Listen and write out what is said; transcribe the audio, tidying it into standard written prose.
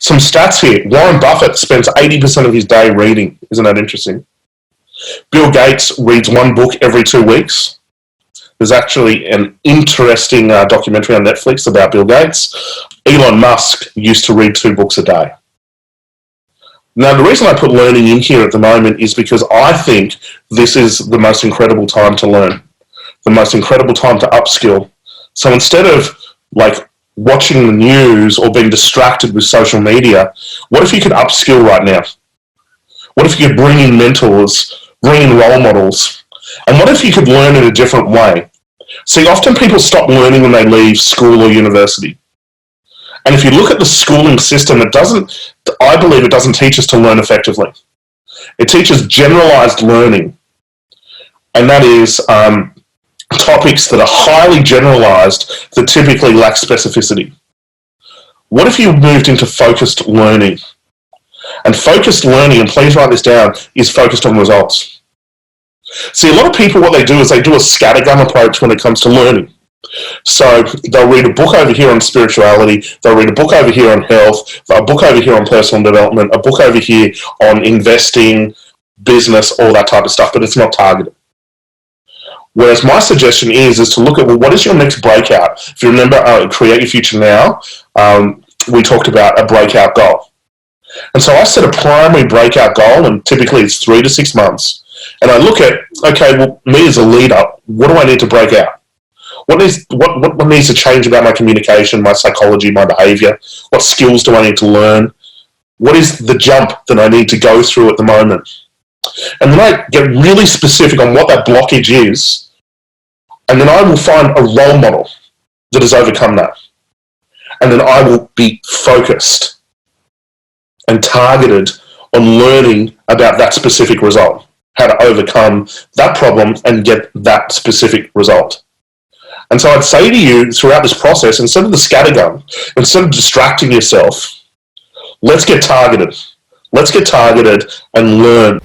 Some stats here. Warren Buffett spends 80% of his day reading. Isn't that interesting? Bill Gates reads one book every 2 weeks. There's actually an interesting documentary on Netflix about Bill Gates. Elon Musk used to read 2 books a day. Now, the reason I put learning in here at the moment is because I think this is the most incredible time to learn, the most incredible time to upskill. So instead of watching the news or being distracted with social media, what if you could upskill right now? What if you could bring in mentors, bring in role models? And what if you could learn in a different way? See, often people stop learning when they leave school or university. And if you look at the schooling system, I believe it doesn't teach us to learn effectively. It teaches generalized learning. And that is topics that are highly generalized that typically lack specificity. What if you moved into focused learning? And focused learning, and please write this down, is focused on results. See, a lot of people, what they do is they do a scattergun approach when it comes to learning. So they'll read a book over here on spirituality, they'll read a book over here on health, a book over here on personal development, a book over here on investing, business, all that type of stuff, but it's not targeted. Whereas my suggestion is to look at, well, what is your next breakout? If you remember Create Your Future Now, we talked about a breakout goal. And so I set a primary breakout goal, and typically it's 3 to 6 months. And I look at, okay, well, me as a leader, what do I need to break out? What needs to change about my communication, my psychology, my behavior? What skills do I need to learn? What is the jump that I need to go through at the moment? And then I get really specific on what that blockage is, and then I will find a role model that has overcome that. And then I will be focused and targeted on learning about that specific result, how to overcome that problem and get that specific result. And so I'd say to you throughout this process, instead of the scattergun, instead of distracting yourself, let's get targeted. Let's get targeted and learn.